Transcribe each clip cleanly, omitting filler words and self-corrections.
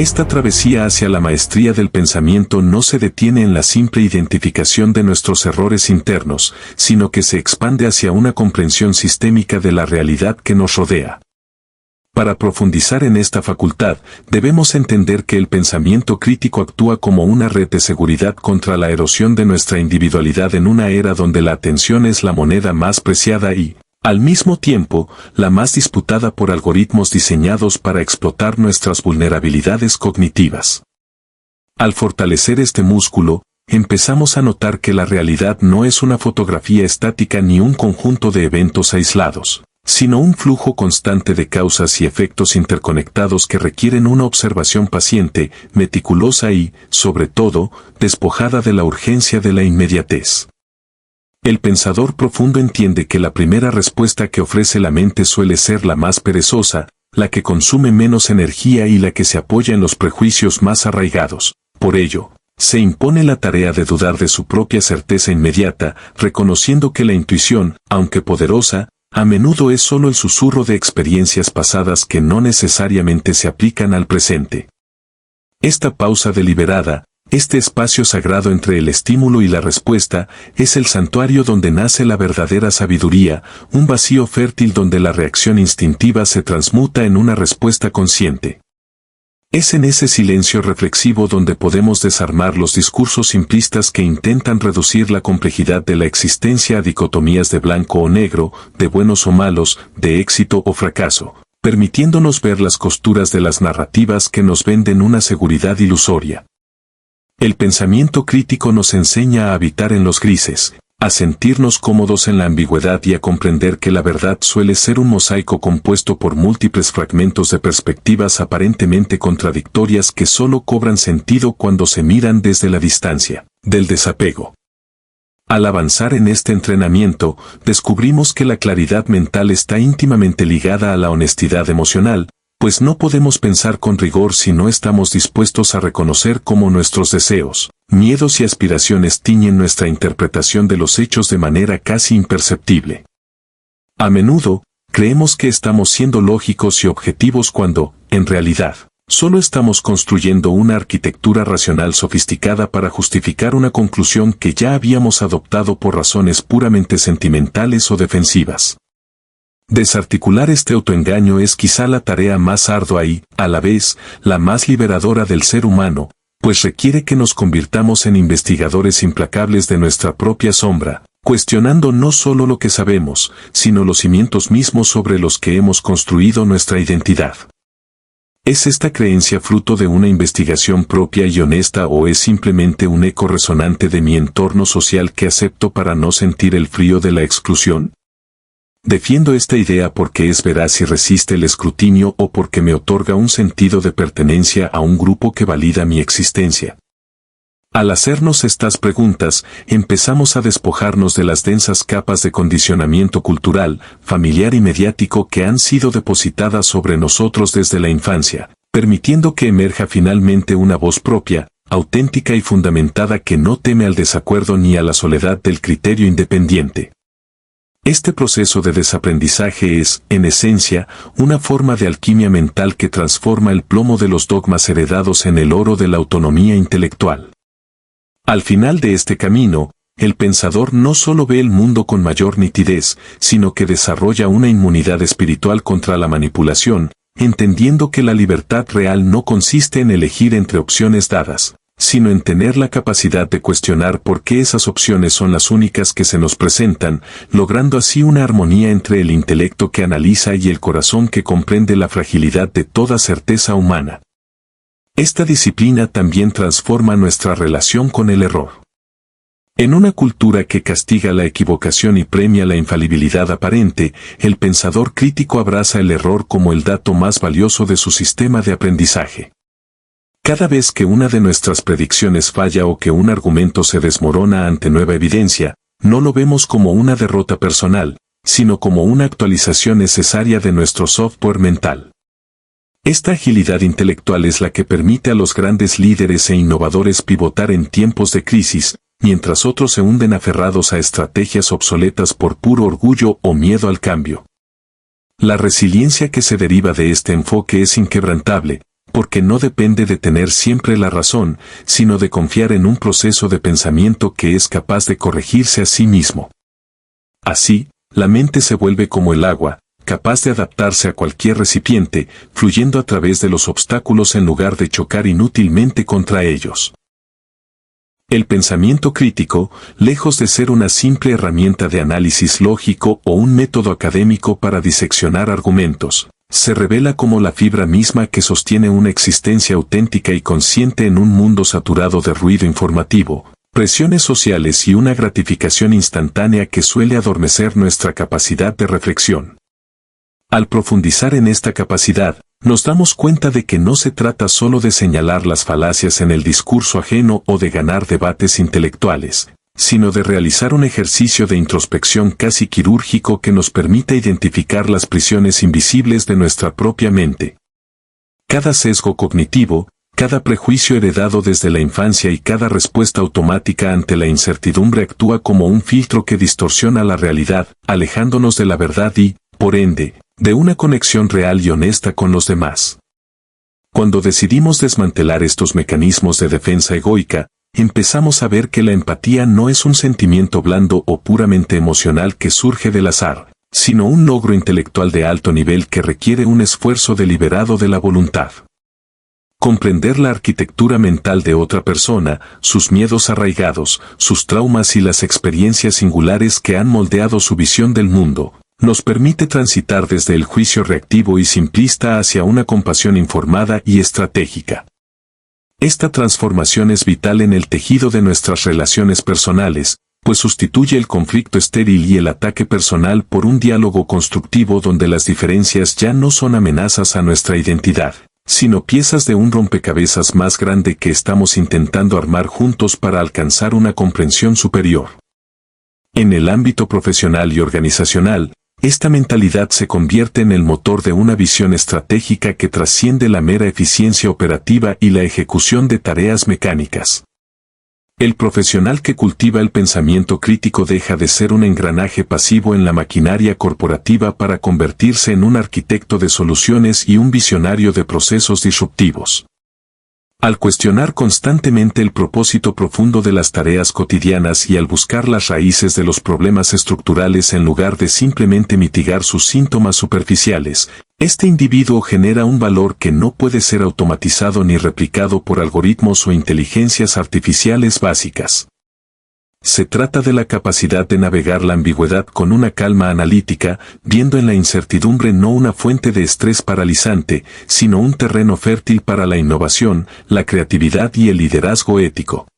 Esta travesía hacia la maestría del pensamiento no se detiene en la simple identificación de nuestros errores internos, sino que se expande hacia una comprensión sistémica de la realidad que nos rodea. Para profundizar en esta facultad, debemos entender que el pensamiento crítico actúa como una red de seguridad contra la erosión de nuestra individualidad en una era donde la atención es la moneda más preciada y, al mismo tiempo, la más disputada por algoritmos diseñados para explotar nuestras vulnerabilidades cognitivas. Al fortalecer este músculo, empezamos a notar que la realidad no es una fotografía estática ni un conjunto de eventos aislados, sino un flujo constante de causas y efectos interconectados que requieren una observación paciente, meticulosa y, sobre todo, despojada de la urgencia de la inmediatez. El pensador profundo entiende que la primera respuesta que ofrece la mente suele ser la más perezosa, la que consume menos energía y la que se apoya en los prejuicios más arraigados. Por ello, se impone la tarea de dudar de su propia certeza inmediata, reconociendo que la intuición, aunque poderosa, a menudo es solo el susurro de experiencias pasadas que no necesariamente se aplican al presente. Esta pausa deliberada, este espacio sagrado entre el estímulo y la respuesta, es el santuario donde nace la verdadera sabiduría, un vacío fértil donde la reacción instintiva se transmuta en una respuesta consciente. Es en ese silencio reflexivo donde podemos desarmar los discursos simplistas que intentan reducir la complejidad de la existencia a dicotomías de blanco o negro, de buenos o malos, de éxito o fracaso, permitiéndonos ver las costuras de las narrativas que nos venden una seguridad ilusoria. El pensamiento crítico nos enseña a habitar en los grises, a sentirnos cómodos en la ambigüedad y a comprender que la verdad suele ser un mosaico compuesto por múltiples fragmentos de perspectivas aparentemente contradictorias que solo cobran sentido cuando se miran desde la distancia, del desapego. Al avanzar en este entrenamiento, descubrimos que la claridad mental está íntimamente ligada a la honestidad emocional, pues no podemos pensar con rigor si no estamos dispuestos a reconocer cómo nuestros deseos, miedos y aspiraciones tiñen nuestra interpretación de los hechos de manera casi imperceptible. A menudo, creemos que estamos siendo lógicos y objetivos cuando, en realidad, solo estamos construyendo una arquitectura racional sofisticada para justificar una conclusión que ya habíamos adoptado por razones puramente sentimentales o defensivas. Desarticular este autoengaño es quizá la tarea más ardua y, a la vez, la más liberadora del ser humano, pues requiere que nos convirtamos en investigadores implacables de nuestra propia sombra, cuestionando no solo lo que sabemos, sino los cimientos mismos sobre los que hemos construido nuestra identidad. ¿Es esta creencia fruto de una investigación propia y honesta o es simplemente un eco resonante de mi entorno social que acepto para no sentir el frío de la exclusión? Defiendo esta idea porque es veraz y resiste el escrutinio o porque me otorga un sentido de pertenencia a un grupo que valida mi existencia. Al hacernos estas preguntas, empezamos a despojarnos de las densas capas de condicionamiento cultural, familiar y mediático que han sido depositadas sobre nosotros desde la infancia, permitiendo que emerja finalmente una voz propia, auténtica y fundamentada que no teme al desacuerdo ni a la soledad del criterio independiente. Este proceso de desaprendizaje es, en esencia, una forma de alquimia mental que transforma el plomo de los dogmas heredados en el oro de la autonomía intelectual. Al final de este camino, el pensador no solo ve el mundo con mayor nitidez, sino que desarrolla una inmunidad espiritual contra la manipulación, entendiendo que la libertad real no consiste en elegir entre opciones dadas, sino en tener la capacidad de cuestionar por qué esas opciones son las únicas que se nos presentan, logrando así una armonía entre el intelecto que analiza y el corazón que comprende la fragilidad de toda certeza humana. Esta disciplina también transforma nuestra relación con el error. En una cultura que castiga la equivocación y premia la infalibilidad aparente, el pensador crítico abraza el error como el dato más valioso de su sistema de aprendizaje. Cada vez que una de nuestras predicciones falla o que un argumento se desmorona ante nueva evidencia, no lo vemos como una derrota personal, sino como una actualización necesaria de nuestro software mental. Esta agilidad intelectual es la que permite a los grandes líderes e innovadores pivotar en tiempos de crisis, mientras otros se hunden aferrados a estrategias obsoletas por puro orgullo o miedo al cambio. La resiliencia que se deriva de este enfoque es inquebrantable, porque no depende de tener siempre la razón, sino de confiar en un proceso de pensamiento que es capaz de corregirse a sí mismo. Así, la mente se vuelve como el agua, capaz de adaptarse a cualquier recipiente, fluyendo a través de los obstáculos en lugar de chocar inútilmente contra ellos. El pensamiento crítico, lejos de ser una simple herramienta de análisis lógico o un método académico para diseccionar argumentos, se revela como la fibra misma que sostiene una existencia auténtica y consciente en un mundo saturado de ruido informativo, presiones sociales y una gratificación instantánea que suele adormecer nuestra capacidad de reflexión. Al profundizar en esta capacidad, nos damos cuenta de que no se trata solo de señalar las falacias en el discurso ajeno o de ganar debates intelectuales, sino de realizar un ejercicio de introspección casi quirúrgico que nos permita identificar las prisiones invisibles de nuestra propia mente. Cada sesgo cognitivo, cada prejuicio heredado desde la infancia y cada respuesta automática ante la incertidumbre actúa como un filtro que distorsiona la realidad, alejándonos de la verdad y, por ende, de una conexión real y honesta con los demás. Cuando decidimos desmantelar estos mecanismos de defensa egoica, empezamos a ver que la empatía no es un sentimiento blando o puramente emocional que surge del azar, sino un logro intelectual de alto nivel que requiere un esfuerzo deliberado de la voluntad. Comprender la arquitectura mental de otra persona, sus miedos arraigados, sus traumas y las experiencias singulares que han moldeado su visión del mundo, nos permite transitar desde el juicio reactivo y simplista hacia una compasión informada y estratégica. Esta transformación es vital en el tejido de nuestras relaciones personales, pues sustituye el conflicto estéril y el ataque personal por un diálogo constructivo donde las diferencias ya no son amenazas a nuestra identidad, sino piezas de un rompecabezas más grande que estamos intentando armar juntos para alcanzar una comprensión superior. En el ámbito profesional y organizacional, esta mentalidad se convierte en el motor de una visión estratégica que trasciende la mera eficiencia operativa y la ejecución de tareas mecánicas. El profesional que cultiva el pensamiento crítico deja de ser un engranaje pasivo en la maquinaria corporativa para convertirse en un arquitecto de soluciones y un visionario de procesos disruptivos. Al cuestionar constantemente el propósito profundo de las tareas cotidianas y al buscar las raíces de los problemas estructurales en lugar de simplemente mitigar sus síntomas superficiales, este individuo genera un valor que no puede ser automatizado ni replicado por algoritmos o inteligencias artificiales básicas. Se trata de la capacidad de navegar la ambigüedad con una calma analítica, viendo en la incertidumbre no una fuente de estrés paralizante, sino un terreno fértil para la innovación, la creatividad y el liderazgo ético.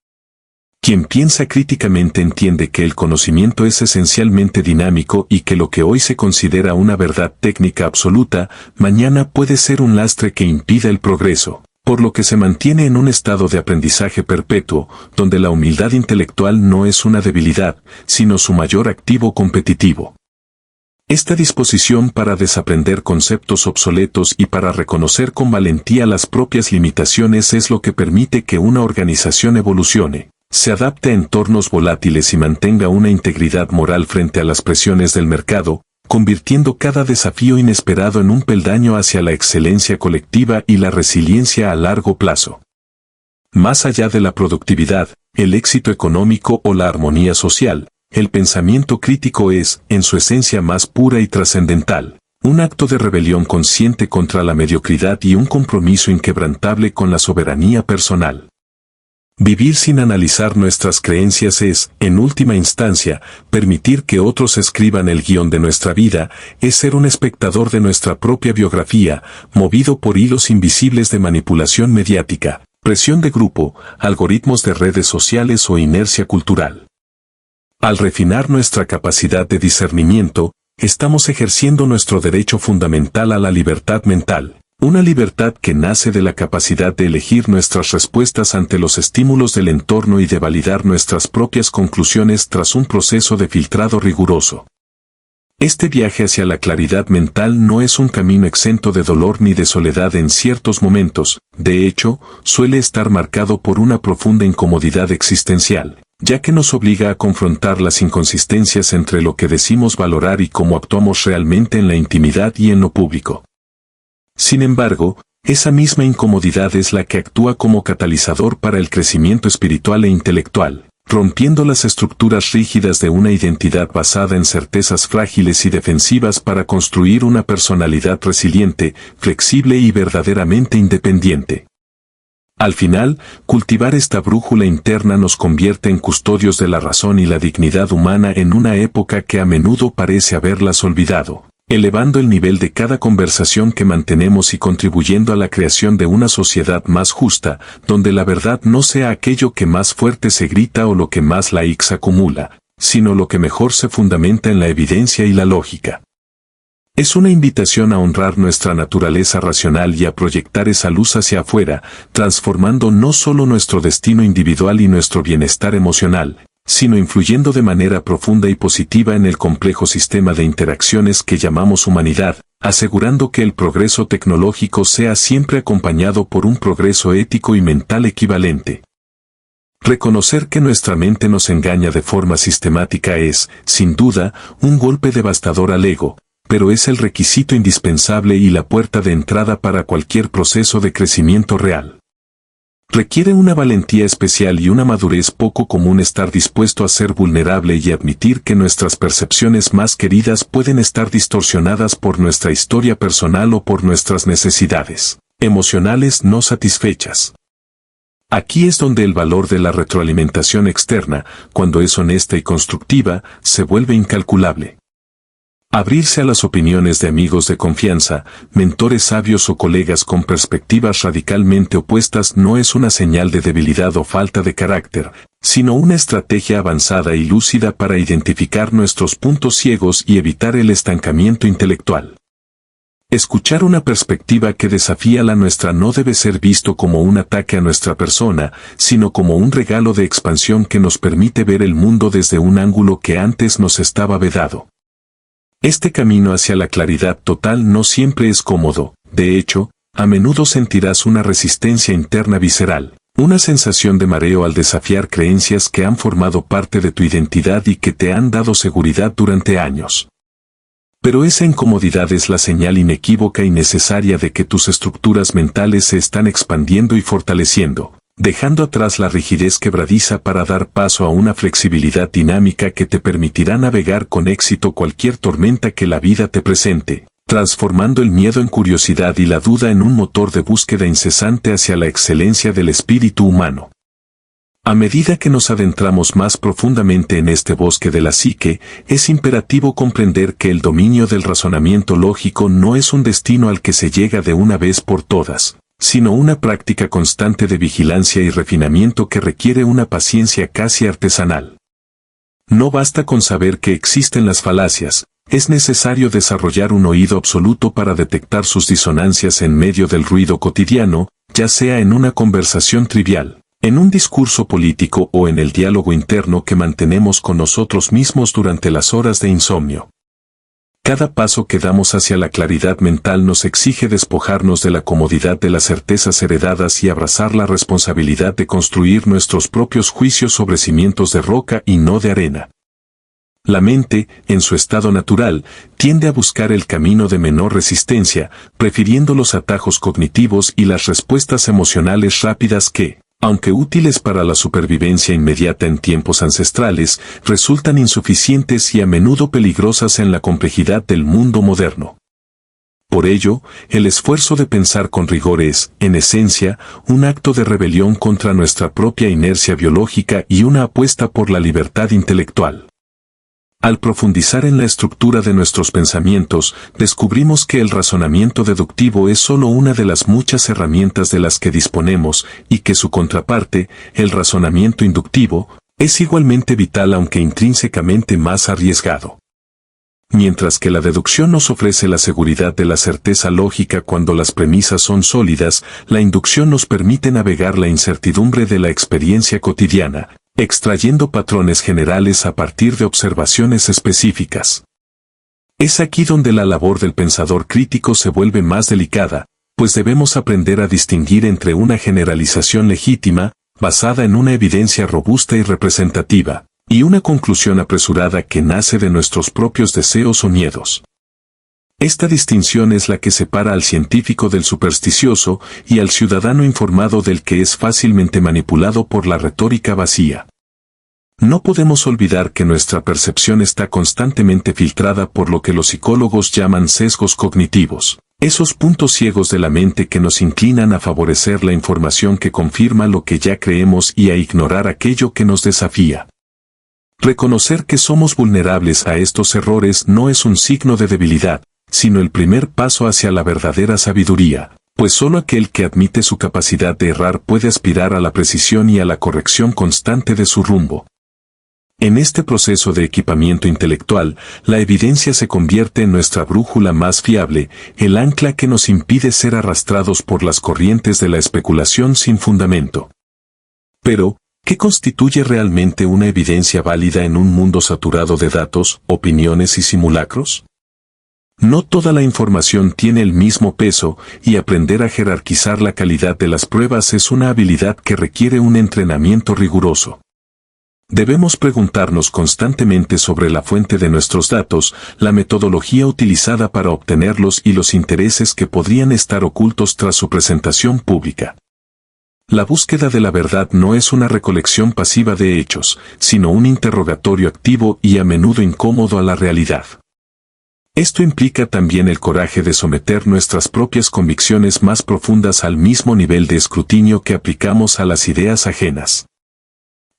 Quien piensa críticamente entiende que el conocimiento es esencialmente dinámico y que lo que hoy se considera una verdad técnica absoluta, mañana puede ser un lastre que impida el progreso, por lo que se mantiene en un estado de aprendizaje perpetuo, donde la humildad intelectual no es una debilidad, sino su mayor activo competitivo. Esta disposición para desaprender conceptos obsoletos y para reconocer con valentía las propias limitaciones es lo que permite que una organización evolucione, se adapte a entornos volátiles y mantenga una integridad moral frente a las presiones del mercado, convirtiendo cada desafío inesperado en un peldaño hacia la excelencia colectiva y la resiliencia a largo plazo. Más allá de la productividad, el éxito económico o la armonía social, el pensamiento crítico es, en su esencia más pura y trascendental, un acto de rebelión consciente contra la mediocridad y un compromiso inquebrantable con la soberanía personal. Vivir sin analizar nuestras creencias es, en última instancia, permitir que otros escriban el guión de nuestra vida, es ser un espectador de nuestra propia biografía, movido por hilos invisibles de manipulación mediática, presión de grupo, algoritmos de redes sociales o inercia cultural. Al refinar nuestra capacidad de discernimiento, estamos ejerciendo nuestro derecho fundamental a la libertad mental. Una libertad que nace de la capacidad de elegir nuestras respuestas ante los estímulos del entorno y de validar nuestras propias conclusiones tras un proceso de filtrado riguroso. Este viaje hacia la claridad mental no es un camino exento de dolor ni de soledad en ciertos momentos, de hecho, suele estar marcado por una profunda incomodidad existencial, ya que nos obliga a confrontar las inconsistencias entre lo que decimos valorar y cómo actuamos realmente en la intimidad y en lo público. Sin embargo, Esa misma incomodidad es la que actúa como catalizador para el crecimiento espiritual e intelectual, rompiendo las estructuras rígidas de una identidad basada en certezas frágiles y defensivas para construir una personalidad resiliente, flexible y verdaderamente independiente. Al final, cultivar esta brújula interna nos convierte en custodios de la razón y la dignidad humana en una época que a menudo parece haberlas olvidado, elevando el nivel de cada conversación que mantenemos y contribuyendo a la creación de una sociedad más justa, donde la verdad no sea aquello que más fuerte se grita o lo que más likes acumula, sino lo que mejor se fundamenta en la evidencia y la lógica. Es una invitación a honrar nuestra naturaleza racional y a proyectar esa luz hacia afuera, transformando no solo nuestro destino individual y nuestro bienestar emocional, sino influyendo de manera profunda y positiva en el complejo sistema de interacciones que llamamos humanidad, asegurando que el progreso tecnológico sea siempre acompañado por un progreso ético y mental equivalente. Reconocer que nuestra mente nos engaña de forma sistemática es, sin duda, un golpe devastador al ego, pero es el requisito indispensable y la puerta de entrada para cualquier proceso de crecimiento real. Requiere una valentía especial y una madurez poco común estar dispuesto a ser vulnerable y admitir que nuestras percepciones más queridas pueden estar distorsionadas por nuestra historia personal o por nuestras necesidades emocionales no satisfechas. Aquí es donde el valor de la retroalimentación externa, cuando es honesta y constructiva, se vuelve incalculable. Abrirse a las opiniones de amigos de confianza, mentores sabios o colegas con perspectivas radicalmente opuestas no es una señal de debilidad o falta de carácter, sino una estrategia avanzada y lúcida para identificar nuestros puntos ciegos y evitar el estancamiento intelectual. Escuchar una perspectiva que desafía la nuestra no debe ser visto como un ataque a nuestra persona, sino como un regalo de expansión que nos permite ver el mundo desde un ángulo que antes nos estaba vedado. Este camino hacia la claridad total no siempre es cómodo, de hecho, a menudo sentirás una resistencia interna visceral, una sensación de mareo al desafiar creencias que han formado parte de tu identidad y que te han dado seguridad durante años. Pero esa incomodidad es la señal inequívoca y necesaria de que tus estructuras mentales se están expandiendo y fortaleciendo, dejando atrás la rigidez quebradiza para dar paso a una flexibilidad dinámica que te permitirá navegar con éxito cualquier tormenta que la vida te presente, transformando el miedo en curiosidad y la duda en un motor de búsqueda incesante hacia la excelencia del espíritu humano. A medida que nos adentramos más profundamente en este bosque de la psique, es imperativo comprender que el dominio del razonamiento lógico no es un destino al que se llega de una vez por todas, sino una práctica constante de vigilancia y refinamiento que requiere una paciencia casi artesanal. No basta con saber que existen las falacias, es necesario desarrollar un oído absoluto para detectar sus disonancias en medio del ruido cotidiano, ya sea en una conversación trivial, en un discurso político o en el diálogo interno que mantenemos con nosotros mismos durante las horas de insomnio. Cada paso que damos hacia la claridad mental nos exige despojarnos de la comodidad de las certezas heredadas y abrazar la responsabilidad de construir nuestros propios juicios sobre cimientos de roca y no de arena. La mente, en su estado natural, tiende a buscar el camino de menor resistencia, prefiriendo los atajos cognitivos y las respuestas emocionales rápidas que, aunque útiles para la supervivencia inmediata en tiempos ancestrales, resultan insuficientes y a menudo peligrosas en la complejidad del mundo moderno. Por ello, el esfuerzo de pensar con rigor es, en esencia, un acto de rebelión contra nuestra propia inercia biológica y una apuesta por la libertad intelectual. Al profundizar en la estructura de nuestros pensamientos, descubrimos que el razonamiento deductivo es solo una de las muchas herramientas de las que disponemos y que su contraparte, el razonamiento inductivo, es igualmente vital aunque intrínsecamente más arriesgado. Mientras que la deducción nos ofrece la seguridad de la certeza lógica cuando las premisas son sólidas, la inducción nos permite navegar la incertidumbre de la experiencia cotidiana, extrayendo patrones generales a partir de observaciones específicas. Es aquí donde la labor del pensador crítico se vuelve más delicada, pues debemos aprender a distinguir entre una generalización legítima, basada en una evidencia robusta y representativa, y una conclusión apresurada que nace de nuestros propios deseos o miedos. Esta distinción es la que separa al científico del supersticioso y al ciudadano informado del que es fácilmente manipulado por la retórica vacía. No podemos olvidar que nuestra percepción está constantemente filtrada por lo que los psicólogos llaman sesgos cognitivos, esos puntos ciegos de la mente que nos inclinan a favorecer la información que confirma lo que ya creemos y a ignorar aquello que nos desafía. Reconocer que somos vulnerables a estos errores no es un signo de debilidad, sino el primer paso hacia la verdadera sabiduría, pues solo aquel que admite su capacidad de errar puede aspirar a la precisión y a la corrección constante de su rumbo. En este proceso de equipamiento intelectual, la evidencia se convierte en nuestra brújula más fiable, el ancla que nos impide ser arrastrados por las corrientes de la especulación sin fundamento. Pero, ¿qué constituye realmente una evidencia válida en un mundo saturado de datos, opiniones y simulacros? No toda la información tiene el mismo peso, y aprender a jerarquizar la calidad de las pruebas es una habilidad que requiere un entrenamiento riguroso. Debemos preguntarnos constantemente sobre la fuente de nuestros datos, la metodología utilizada para obtenerlos y los intereses que podrían estar ocultos tras su presentación pública. La búsqueda de la verdad no es una recolección pasiva de hechos, sino un interrogatorio activo y a menudo incómodo a la realidad. Esto implica también el coraje de someter nuestras propias convicciones más profundas al mismo nivel de escrutinio que aplicamos a las ideas ajenas.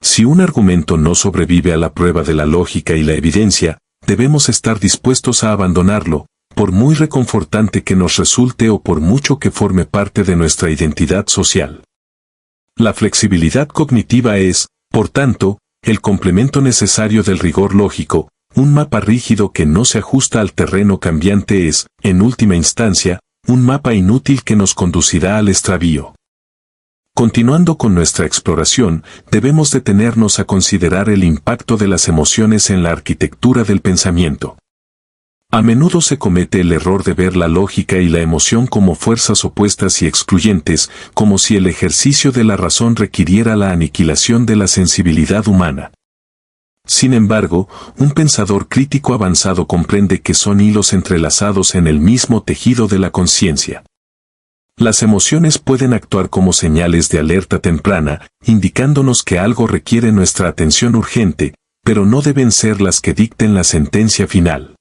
Si un argumento no sobrevive a la prueba de la lógica y la evidencia, debemos estar dispuestos a abandonarlo, por muy reconfortante que nos resulte o por mucho que forme parte de nuestra identidad social. La flexibilidad cognitiva es, por tanto, el complemento necesario del rigor lógico. Un mapa rígido que no se ajusta al terreno cambiante es, en última instancia, un mapa inútil que nos conducirá al extravío. Continuando con nuestra exploración, debemos detenernos a considerar el impacto de las emociones en la arquitectura del pensamiento. A menudo se comete el error de ver la lógica y la emoción como fuerzas opuestas y excluyentes, como si el ejercicio de la razón requiriera la aniquilación de la sensibilidad humana. Sin embargo, un pensador crítico avanzado comprende que son hilos entrelazados en el mismo tejido de la conciencia. Las emociones pueden actuar como señales de alerta temprana, indicándonos que algo requiere nuestra atención urgente, pero no deben ser las que dicten la sentencia final.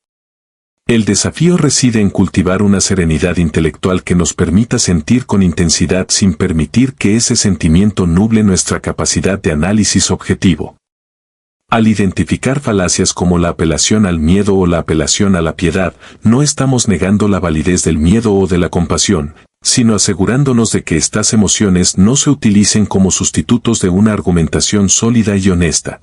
El desafío reside en cultivar una serenidad intelectual que nos permita sentir con intensidad sin permitir que ese sentimiento nuble nuestra capacidad de análisis objetivo. Al identificar falacias como la apelación al miedo o la apelación a la piedad, no estamos negando la validez del miedo o de la compasión, sino asegurándonos de que estas emociones no se utilicen como sustitutos de una argumentación sólida y honesta.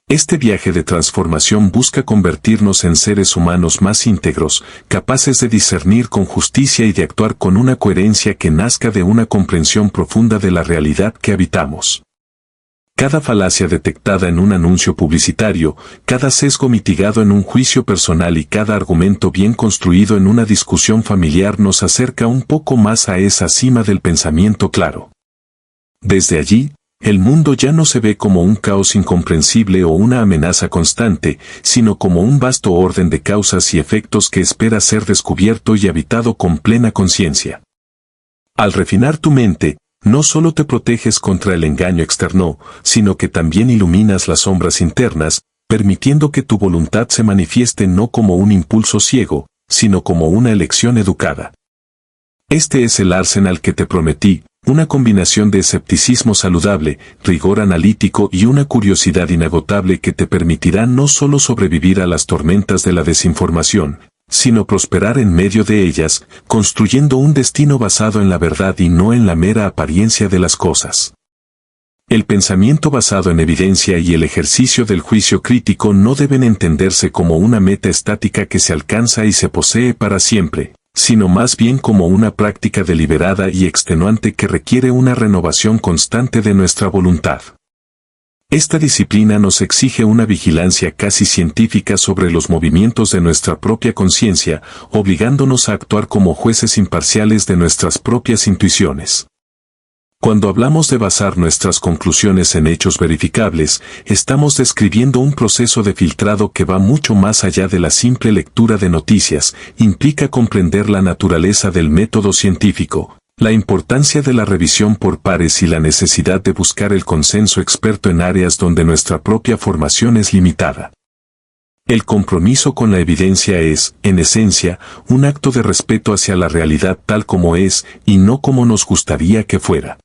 Este viaje de transformación busca convertirnos en seres humanos más íntegros, capaces de discernir con justicia y de actuar con una coherencia que nazca de una comprensión profunda de la realidad que habitamos. Cada falacia detectada en un anuncio publicitario, cada sesgo mitigado en un juicio personal y cada argumento bien construido en una discusión familiar nos acerca un poco más a esa cima del pensamiento claro. Desde allí, el mundo ya no se ve como un caos incomprensible o una amenaza constante, sino como un vasto orden de causas y efectos que espera ser descubierto y habitado con plena conciencia. Al refinar tu mente, no solo te proteges contra el engaño externo, sino que también iluminas las sombras internas, permitiendo que tu voluntad se manifieste no como un impulso ciego, sino como una elección educada. Este es el arsenal que te prometí, una combinación de escepticismo saludable, rigor analítico y una curiosidad inagotable que te permitirá no solo sobrevivir a las tormentas de la desinformación, sino prosperar en medio de ellas, construyendo un destino basado en la verdad y no en la mera apariencia de las cosas. El pensamiento basado en evidencia y el ejercicio del juicio crítico no deben entenderse como una meta estática que se alcanza y se posee para siempre, sino más bien como una práctica deliberada y extenuante que requiere una renovación constante de nuestra voluntad. Esta disciplina nos exige una vigilancia casi científica sobre los movimientos de nuestra propia conciencia, obligándonos a actuar como jueces imparciales de nuestras propias intuiciones. Cuando hablamos de basar nuestras conclusiones en hechos verificables, estamos describiendo un proceso de filtrado que va mucho más allá de la simple lectura de noticias, implica comprender la naturaleza del método científico, la importancia de la revisión por pares y la necesidad de buscar el consenso experto en áreas donde nuestra propia formación es limitada. El compromiso con la evidencia es, en esencia, un acto de respeto hacia la realidad tal como es y no como nos gustaría que fuera.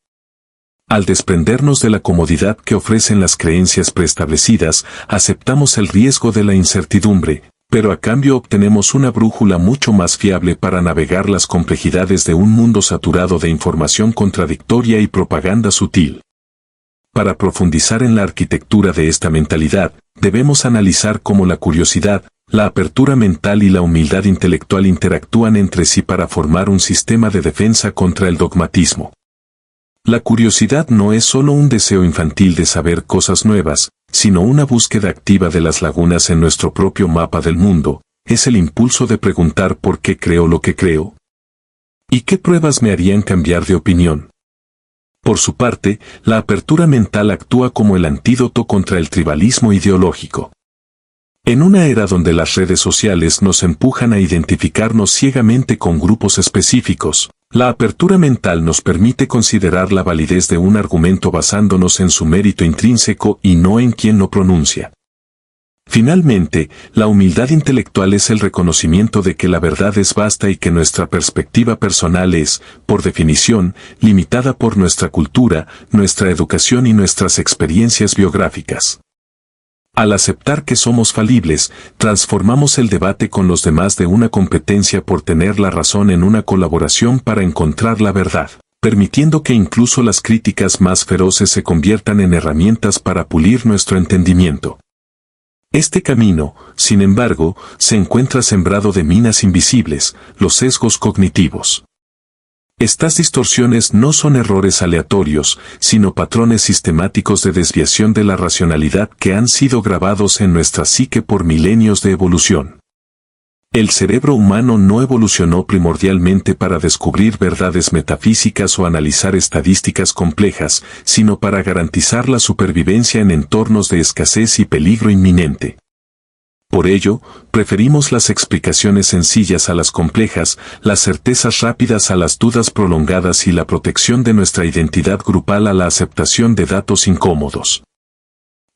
Al desprendernos de la comodidad que ofrecen las creencias preestablecidas, aceptamos el riesgo de la incertidumbre, pero a cambio obtenemos una brújula mucho más fiable para navegar las complejidades de un mundo saturado de información contradictoria y propaganda sutil. Para profundizar en la arquitectura de esta mentalidad, debemos analizar cómo la curiosidad, la apertura mental y la humildad intelectual interactúan entre sí para formar un sistema de defensa contra el dogmatismo. La curiosidad no es solo un deseo infantil de saber cosas nuevas, sino una búsqueda activa de las lagunas en nuestro propio mapa del mundo, es el impulso de preguntar por qué creo lo que creo. ¿Y qué pruebas me harían cambiar de opinión? Por su parte, la apertura mental actúa como el antídoto contra el tribalismo ideológico. En una era donde las redes sociales nos empujan a identificarnos ciegamente con grupos específicos, la apertura mental nos permite considerar la validez de un argumento basándonos en su mérito intrínseco y no en quien lo pronuncia. Finalmente, la humildad intelectual es el reconocimiento de que la verdad es vasta y que nuestra perspectiva personal es, por definición, limitada por nuestra cultura, nuestra educación y nuestras experiencias biográficas. Al aceptar que somos falibles, transformamos el debate con los demás de una competencia por tener la razón en una colaboración para encontrar la verdad, permitiendo que incluso las críticas más feroces se conviertan en herramientas para pulir nuestro entendimiento. Este camino, sin embargo, se encuentra sembrado de minas invisibles, los sesgos cognitivos. Estas distorsiones no son errores aleatorios, sino patrones sistemáticos de desviación de la racionalidad que han sido grabados en nuestra psique por milenios de evolución. El cerebro humano no evolucionó primordialmente para descubrir verdades metafísicas o analizar estadísticas complejas, sino para garantizar la supervivencia en entornos de escasez y peligro inminente. Por ello, preferimos las explicaciones sencillas a las complejas, las certezas rápidas a las dudas prolongadas y la protección de nuestra identidad grupal a la aceptación de datos incómodos.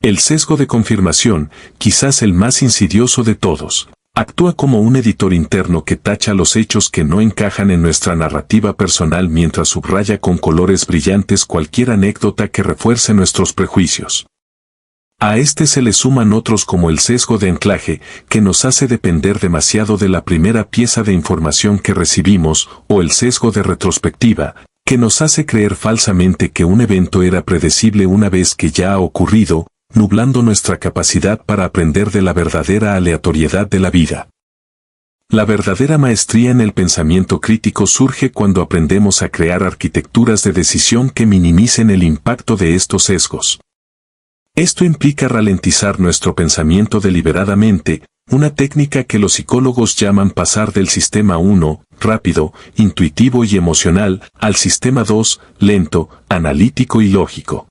El sesgo de confirmación, quizás el más insidioso de todos, actúa como un editor interno que tacha los hechos que no encajan en nuestra narrativa personal mientras subraya con colores brillantes cualquier anécdota que refuerce nuestros prejuicios. A este se le suman otros como el sesgo de anclaje, que nos hace depender demasiado de la primera pieza de información que recibimos, o el sesgo de retrospectiva, que nos hace creer falsamente que un evento era predecible una vez que ya ha ocurrido, nublando nuestra capacidad para aprender de la verdadera aleatoriedad de la vida. La verdadera maestría en el pensamiento crítico surge cuando aprendemos a crear arquitecturas de decisión que minimicen el impacto de estos sesgos. Esto implica ralentizar nuestro pensamiento deliberadamente, una técnica que los psicólogos llaman pasar del sistema 1, rápido, intuitivo y emocional, al sistema 2, lento, analítico y lógico.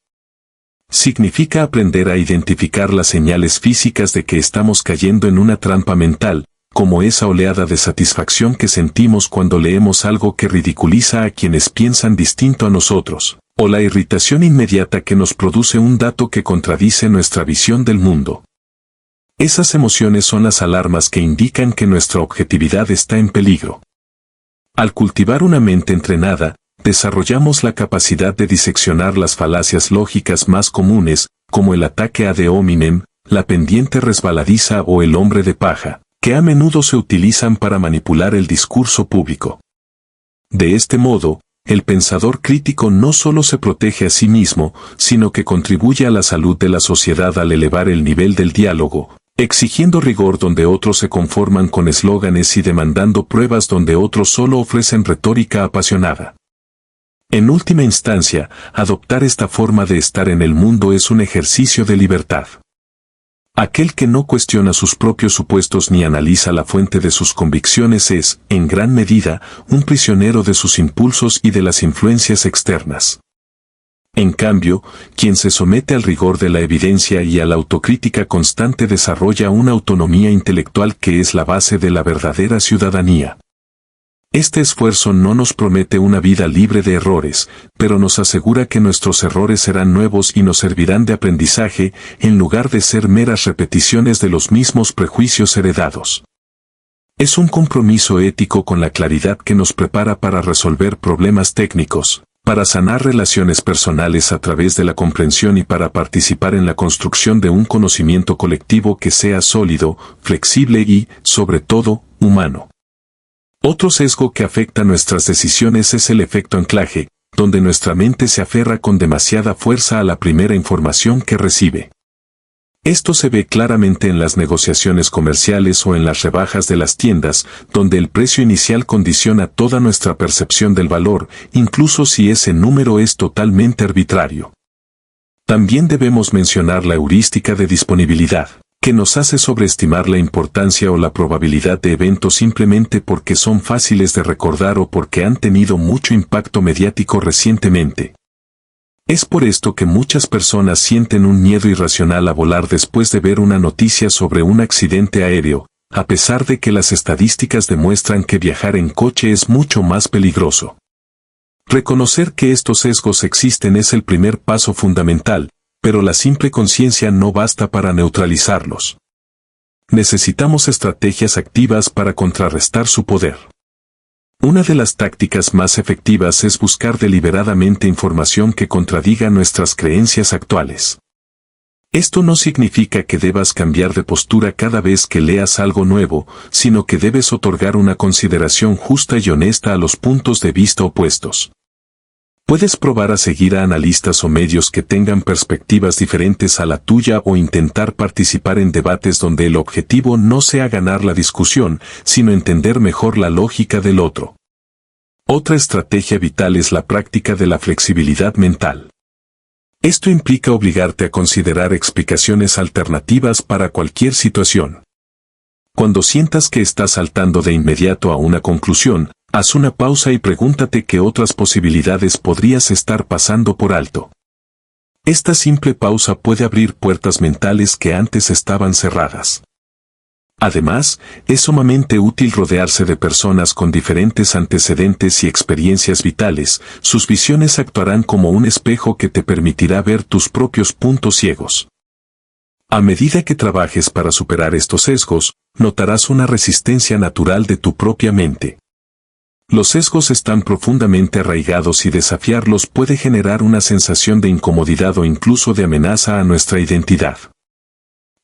Significa aprender a identificar las señales físicas de que estamos cayendo en una trampa mental, como esa oleada de satisfacción que sentimos cuando leemos algo que ridiculiza a quienes piensan distinto a nosotros, o la irritación inmediata que nos produce un dato que contradice nuestra visión del mundo. Esas emociones son las alarmas que indican que nuestra objetividad está en peligro. Al cultivar una mente entrenada, desarrollamos la capacidad de diseccionar las falacias lógicas más comunes, como el ataque ad hominem, la pendiente resbaladiza o el hombre de paja, que a menudo se utilizan para manipular el discurso público. De este modo, el pensador crítico no solo se protege a sí mismo, sino que contribuye a la salud de la sociedad al elevar el nivel del diálogo, exigiendo rigor donde otros se conforman con eslóganes y demandando pruebas donde otros solo ofrecen retórica apasionada. En última instancia, adoptar esta forma de estar en el mundo es un ejercicio de libertad. Aquel que no cuestiona sus propios supuestos ni analiza la fuente de sus convicciones es, en gran medida, un prisionero de sus impulsos y de las influencias externas. En cambio, quien se somete al rigor de la evidencia y a la autocrítica constante desarrolla una autonomía intelectual que es la base de la verdadera ciudadanía. Este esfuerzo no nos promete una vida libre de errores, pero nos asegura que nuestros errores serán nuevos y nos servirán de aprendizaje, en lugar de ser meras repeticiones de los mismos prejuicios heredados. Es un compromiso ético con la claridad que nos prepara para resolver problemas técnicos, para sanar relaciones personales a través de la comprensión y para participar en la construcción de un conocimiento colectivo que sea sólido, flexible y, sobre todo, humano. Otro sesgo que afecta nuestras decisiones es el efecto anclaje, donde nuestra mente se aferra con demasiada fuerza a la primera información que recibe. Esto se ve claramente en las negociaciones comerciales o en las rebajas de las tiendas, donde el precio inicial condiciona toda nuestra percepción del valor, incluso si ese número es totalmente arbitrario. También debemos mencionar la heurística de disponibilidad, que nos hace sobreestimar la importancia o la probabilidad de eventos simplemente porque son fáciles de recordar o porque han tenido mucho impacto mediático recientemente. Es por esto que muchas personas sienten un miedo irracional a volar después de ver una noticia sobre un accidente aéreo, a pesar de que las estadísticas demuestran que viajar en coche es mucho más peligroso. Reconocer que estos sesgos existen es el primer paso fundamental, pero la simple conciencia no basta para neutralizarlos. Necesitamos estrategias activas para contrarrestar su poder. Una de las tácticas más efectivas es buscar deliberadamente información que contradiga nuestras creencias actuales. Esto no significa que debas cambiar de postura cada vez que leas algo nuevo, sino que debes otorgar una consideración justa y honesta a los puntos de vista opuestos. Puedes probar a seguir a analistas o medios que tengan perspectivas diferentes a la tuya o intentar participar en debates donde el objetivo no sea ganar la discusión, sino entender mejor la lógica del otro. Otra estrategia vital es la práctica de la flexibilidad mental. Esto implica obligarte a considerar explicaciones alternativas para cualquier situación. Cuando sientas que estás saltando de inmediato a una conclusión, haz una pausa y pregúntate qué otras posibilidades podrías estar pasando por alto. Esta simple pausa puede abrir puertas mentales que antes estaban cerradas. Además, es sumamente útil rodearse de personas con diferentes antecedentes y experiencias vitales. Sus visiones actuarán como un espejo que te permitirá ver tus propios puntos ciegos. A medida que trabajes para superar estos sesgos, notarás una resistencia natural de tu propia mente. Los sesgos están profundamente arraigados y desafiarlos puede generar una sensación de incomodidad o incluso de amenaza a nuestra identidad.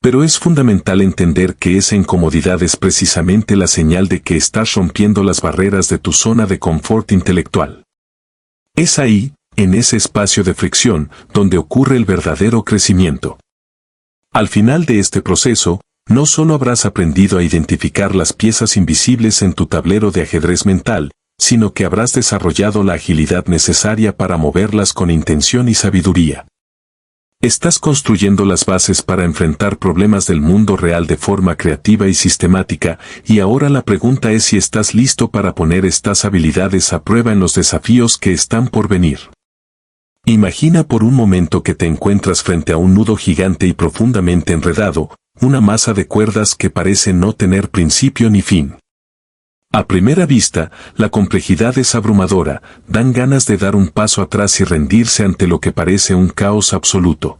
Pero es fundamental entender que esa incomodidad es precisamente la señal de que estás rompiendo las barreras de tu zona de confort intelectual. Es ahí, en ese espacio de fricción, donde ocurre el verdadero crecimiento. Al final de este proceso, no solo habrás aprendido a identificar las piezas invisibles en tu tablero de ajedrez mental, sino que habrás desarrollado la agilidad necesaria para moverlas con intención y sabiduría. Estás construyendo las bases para enfrentar problemas del mundo real de forma creativa y sistemática, y ahora la pregunta es si estás listo para poner estas habilidades a prueba en los desafíos que están por venir. Imagina por un momento que te encuentras frente a un nudo gigante y profundamente enredado, una masa de cuerdas que parece no tener principio ni fin. A primera vista, la complejidad es abrumadora, dan ganas de dar un paso atrás y rendirse ante lo que parece un caos absoluto.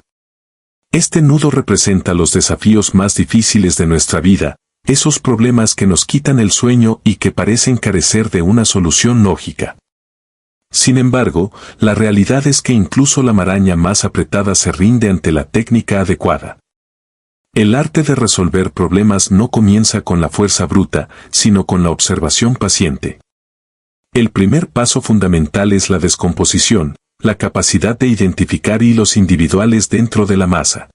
Este nudo representa los desafíos más difíciles de nuestra vida, esos problemas que nos quitan el sueño y que parecen carecer de una solución lógica. Sin embargo, la realidad es que incluso la maraña más apretada se rinde ante la técnica adecuada. El arte de resolver problemas no comienza con la fuerza bruta, sino con la observación paciente. El primer paso fundamental es la descomposición, la capacidad de identificar hilos individuales dentro de la masa.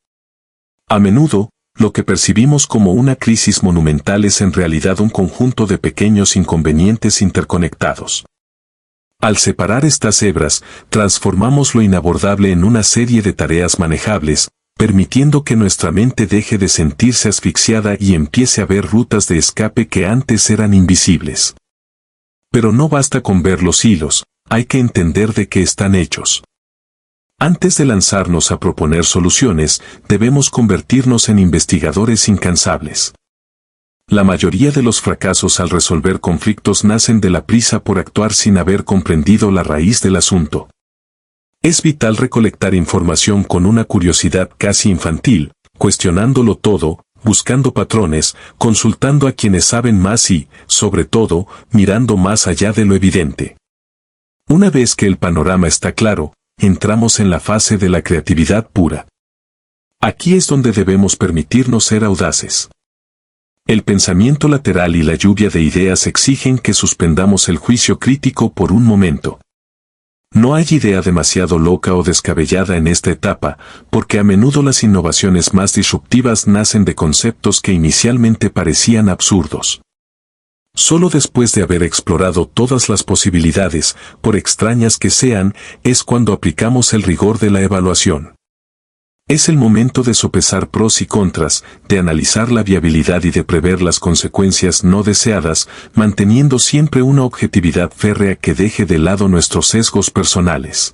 A menudo, lo que percibimos como una crisis monumental es en realidad un conjunto de pequeños inconvenientes interconectados. Al separar estas hebras, transformamos lo inabordable en una serie de tareas manejables, permitiendo que nuestra mente deje de sentirse asfixiada y empiece a ver rutas de escape que antes eran invisibles. Pero no basta con ver los hilos, hay que entender de qué están hechos. Antes de lanzarnos a proponer soluciones, debemos convertirnos en investigadores incansables. La mayoría de los fracasos al resolver conflictos nacen de la prisa por actuar sin haber comprendido la raíz del asunto. Es vital recolectar información con una curiosidad casi infantil, cuestionándolo todo, buscando patrones, consultando a quienes saben más y, sobre todo, mirando más allá de lo evidente. Una vez que el panorama está claro, entramos en la fase de la creatividad pura. Aquí es donde debemos permitirnos ser audaces. El pensamiento lateral y la lluvia de ideas exigen que suspendamos el juicio crítico por un momento. No hay idea demasiado loca o descabellada en esta etapa, porque a menudo las innovaciones más disruptivas nacen de conceptos que inicialmente parecían absurdos. Solo después de haber explorado todas las posibilidades, por extrañas que sean, es cuando aplicamos el rigor de la evaluación. Es el momento de sopesar pros y contras, de analizar la viabilidad y de prever las consecuencias no deseadas, manteniendo siempre una objetividad férrea que deje de lado nuestros sesgos personales.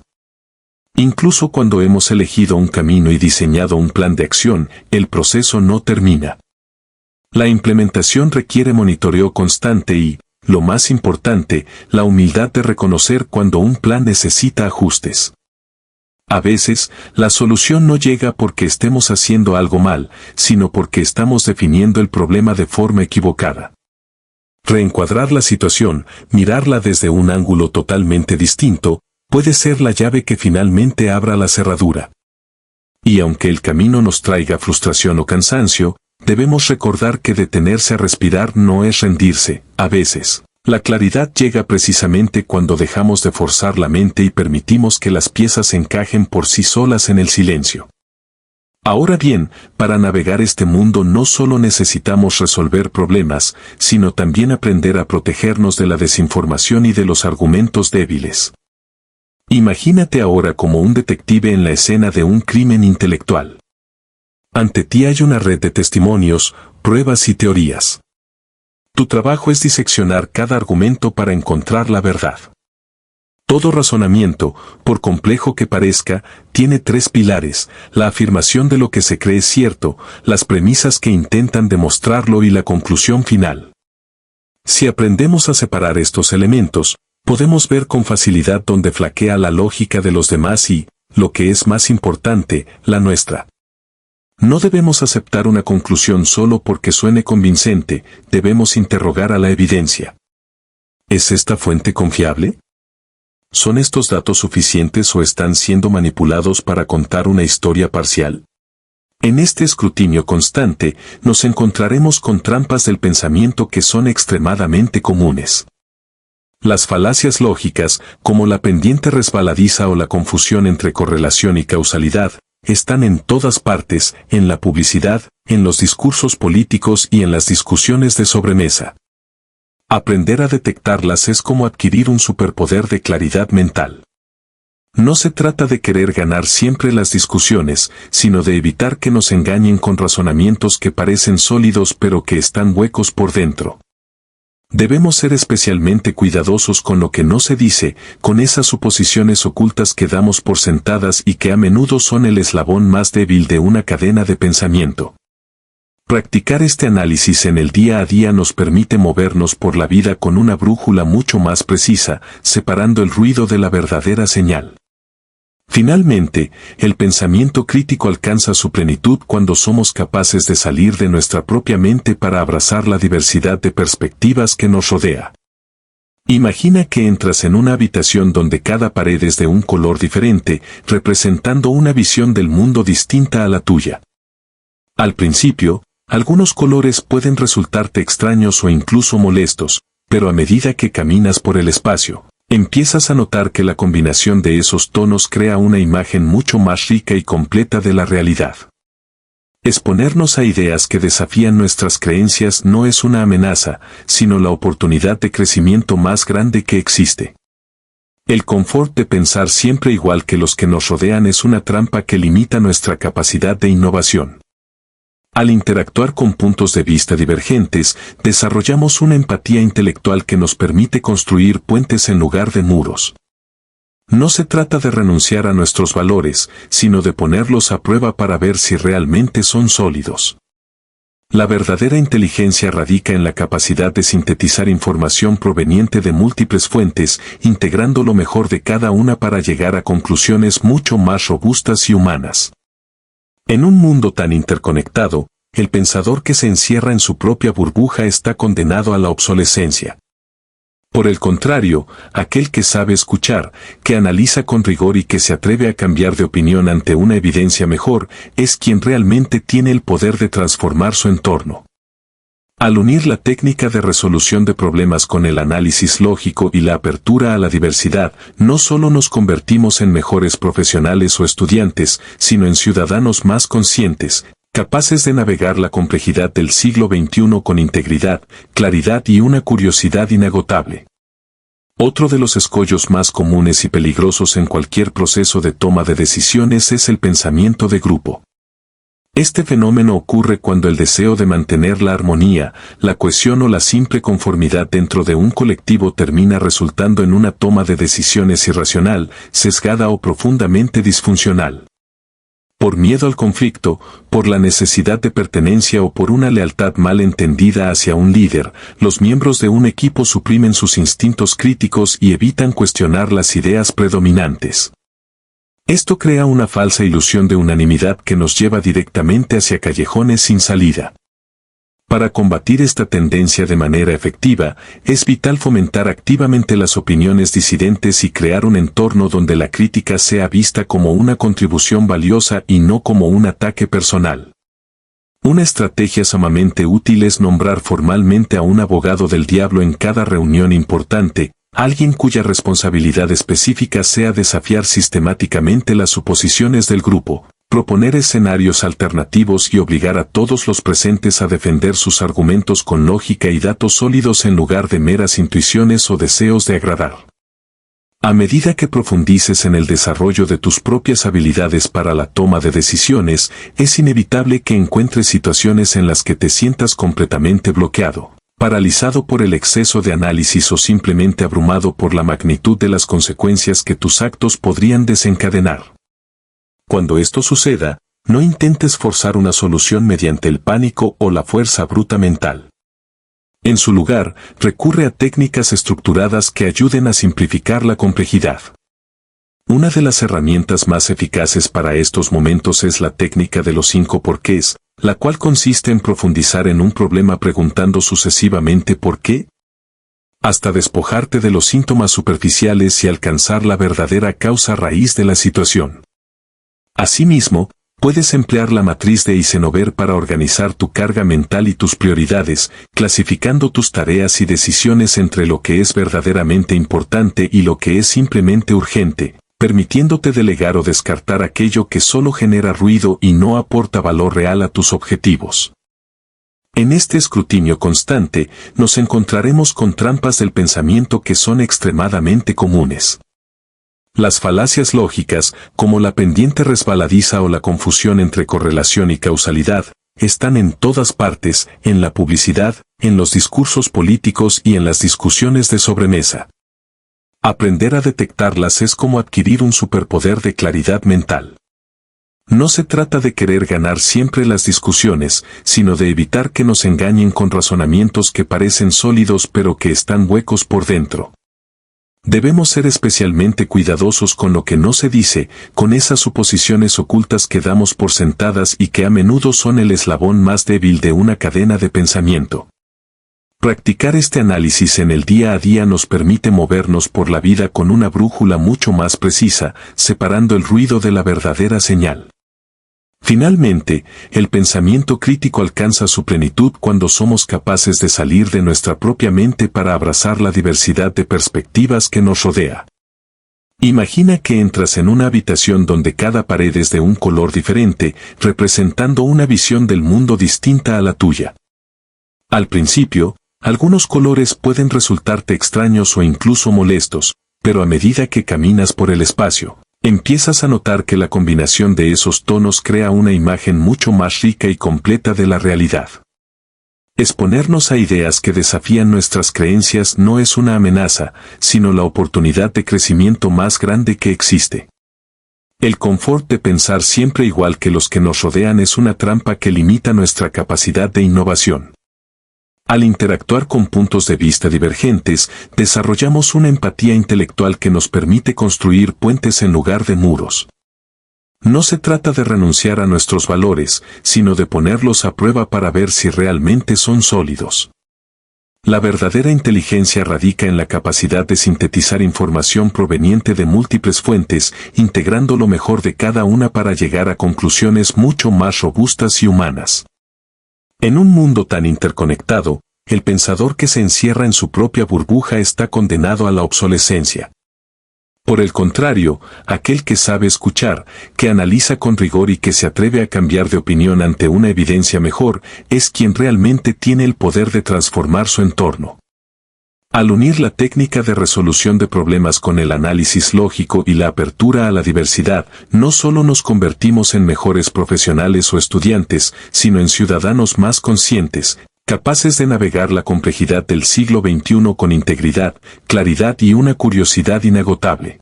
Incluso cuando hemos elegido un camino y diseñado un plan de acción, el proceso no termina. La implementación requiere monitoreo constante y, lo más importante, la humildad de reconocer cuando un plan necesita ajustes. A veces, la solución no llega porque estemos haciendo algo mal, sino porque estamos definiendo el problema de forma equivocada. Reencuadrar la situación, mirarla desde un ángulo totalmente distinto, puede ser la llave que finalmente abra la cerradura. Y aunque el camino nos traiga frustración o cansancio, debemos recordar que detenerse a respirar no es rendirse. A veces, la claridad llega precisamente cuando dejamos de forzar la mente y permitimos que las piezas encajen por sí solas en el silencio. Ahora bien, para navegar este mundo no solo necesitamos resolver problemas, sino también aprender a protegernos de la desinformación y de los argumentos débiles. Imagínate ahora como un detective en la escena de un crimen intelectual. Ante ti hay una red de testimonios, pruebas y teorías. Tu trabajo es diseccionar cada argumento para encontrar la verdad. Todo razonamiento, por complejo que parezca, tiene tres pilares: la afirmación de lo que se cree cierto, las premisas que intentan demostrarlo y la conclusión final. Si aprendemos a separar estos elementos, podemos ver con facilidad dónde flaquea la lógica de los demás y, lo que es más importante, la nuestra. No debemos aceptar una conclusión solo porque suene convincente, debemos interrogar a la evidencia. ¿Es esta fuente confiable? ¿Son estos datos suficientes o están siendo manipulados para contar una historia parcial? En este escrutinio constante, nos encontraremos con trampas del pensamiento que son extremadamente comunes. Las falacias lógicas, como la pendiente resbaladiza o la confusión entre correlación y causalidad, están en todas partes, en la publicidad, en los discursos políticos y en las discusiones de sobremesa. Aprender a detectarlas es como adquirir un superpoder de claridad mental. No se trata de querer ganar siempre las discusiones, sino de evitar que nos engañen con razonamientos que parecen sólidos pero que están huecos por dentro. Debemos ser especialmente cuidadosos con lo que no se dice, con esas suposiciones ocultas que damos por sentadas y que a menudo son el eslabón más débil de una cadena de pensamiento. Practicar este análisis en el día a día nos permite movernos por la vida con una brújula mucho más precisa, separando el ruido de la verdadera señal. Finalmente, el pensamiento crítico alcanza su plenitud cuando somos capaces de salir de nuestra propia mente para abrazar la diversidad de perspectivas que nos rodea. Imagina que entras en una habitación donde cada pared es de un color diferente, representando una visión del mundo distinta a la tuya. Al principio, algunos colores pueden resultarte extraños o incluso molestos, pero a medida que caminas por el espacio, empiezas a notar que la combinación de esos tonos crea una imagen mucho más rica y completa de la realidad. Exponernos a ideas que desafían nuestras creencias no es una amenaza, sino la oportunidad de crecimiento más grande que existe. El confort de pensar siempre igual que los que nos rodean es una trampa que limita nuestra capacidad de innovación. Al interactuar con puntos de vista divergentes, desarrollamos una empatía intelectual que nos permite construir puentes en lugar de muros. No se trata de renunciar a nuestros valores, sino de ponerlos a prueba para ver si realmente son sólidos. La verdadera inteligencia radica en la capacidad de sintetizar información proveniente de múltiples fuentes, integrando lo mejor de cada una para llegar a conclusiones mucho más robustas y humanas. En un mundo tan interconectado, el pensador que se encierra en su propia burbuja está condenado a la obsolescencia. Por el contrario, aquel que sabe escuchar, que analiza con rigor y que se atreve a cambiar de opinión ante una evidencia mejor, es quien realmente tiene el poder de transformar su entorno. Al unir la técnica de resolución de problemas con el análisis lógico y la apertura a la diversidad, no solo nos convertimos en mejores profesionales o estudiantes, sino en ciudadanos más conscientes, capaces de navegar la complejidad del siglo XXI con integridad, claridad y una curiosidad inagotable. Otro de los escollos más comunes y peligrosos en cualquier proceso de toma de decisiones es el pensamiento de grupo. Este fenómeno ocurre cuando el deseo de mantener la armonía, la cohesión o la simple conformidad dentro de un colectivo termina resultando en una toma de decisiones irracional, sesgada o profundamente disfuncional. Por miedo al conflicto, por la necesidad de pertenencia o por una lealtad mal entendida hacia un líder, los miembros de un equipo suprimen sus instintos críticos y evitan cuestionar las ideas predominantes. Esto crea una falsa ilusión de unanimidad que nos lleva directamente hacia callejones sin salida. Para combatir esta tendencia de manera efectiva, es vital fomentar activamente las opiniones disidentes y crear un entorno donde la crítica sea vista como una contribución valiosa y no como un ataque personal. Una estrategia sumamente útil es nombrar formalmente a un abogado del diablo en cada reunión importante, alguien cuya responsabilidad específica sea desafiar sistemáticamente las suposiciones del grupo, proponer escenarios alternativos y obligar a todos los presentes a defender sus argumentos con lógica y datos sólidos en lugar de meras intuiciones o deseos de agradar. A medida que profundices en el desarrollo de tus propias habilidades para la toma de decisiones, es inevitable que encuentres situaciones en las que te sientas completamente bloqueado, paralizado por el exceso de análisis o simplemente abrumado por la magnitud de las consecuencias que tus actos podrían desencadenar. Cuando esto suceda, no intentes forzar una solución mediante el pánico o la fuerza bruta mental. En su lugar, recurre a técnicas estructuradas que ayuden a simplificar la complejidad. Una de las herramientas más eficaces para estos momentos es la técnica de los 5 porqués, la cual consiste en profundizar en un problema preguntando sucesivamente por qué, hasta despojarte de los síntomas superficiales y alcanzar la verdadera causa raíz de la situación. Asimismo, puedes emplear la matriz de Eisenhower para organizar tu carga mental y tus prioridades, clasificando tus tareas y decisiones entre lo que es verdaderamente importante y lo que es simplemente urgente, permitiéndote delegar o descartar aquello que solo genera ruido y no aporta valor real a tus objetivos. En este escrutinio constante, nos encontraremos con trampas del pensamiento que son extremadamente comunes. Las falacias lógicas, como la pendiente resbaladiza o la confusión entre correlación y causalidad, están en todas partes, en la publicidad, en los discursos políticos y en las discusiones de sobremesa. Aprender a detectarlas es como adquirir un superpoder de claridad mental. No se trata de querer ganar siempre las discusiones, sino de evitar que nos engañen con razonamientos que parecen sólidos pero que están huecos por dentro. Debemos ser especialmente cuidadosos con lo que no se dice, con esas suposiciones ocultas que damos por sentadas y que a menudo son el eslabón más débil de una cadena de pensamiento. Practicar este análisis en el día a día nos permite movernos por la vida con una brújula mucho más precisa, separando el ruido de la verdadera señal. Finalmente, el pensamiento crítico alcanza su plenitud cuando somos capaces de salir de nuestra propia mente para abrazar la diversidad de perspectivas que nos rodea. Imagina que entras en una habitación donde cada pared es de un color diferente, representando una visión del mundo distinta a la tuya. Al principio, algunos colores pueden resultarte extraños o incluso molestos, pero a medida que caminas por el espacio, empiezas a notar que la combinación de esos tonos crea una imagen mucho más rica y completa de la realidad. Exponernos a ideas que desafían nuestras creencias no es una amenaza, sino la oportunidad de crecimiento más grande que existe. El confort de pensar siempre igual que los que nos rodean es una trampa que limita nuestra capacidad de innovación. Al interactuar con puntos de vista divergentes, desarrollamos una empatía intelectual que nos permite construir puentes en lugar de muros. No se trata de renunciar a nuestros valores, sino de ponerlos a prueba para ver si realmente son sólidos. La verdadera inteligencia radica en la capacidad de sintetizar información proveniente de múltiples fuentes, integrando lo mejor de cada una para llegar a conclusiones mucho más robustas y humanas. En un mundo tan interconectado, el pensador que se encierra en su propia burbuja está condenado a la obsolescencia. Por el contrario, aquel que sabe escuchar, que analiza con rigor y que se atreve a cambiar de opinión ante una evidencia mejor, es quien realmente tiene el poder de transformar su entorno. Al unir la técnica de resolución de problemas con el análisis lógico y la apertura a la diversidad, no solo nos convertimos en mejores profesionales o estudiantes, sino en ciudadanos más conscientes, capaces de navegar la complejidad del siglo XXI con integridad, claridad y una curiosidad inagotable.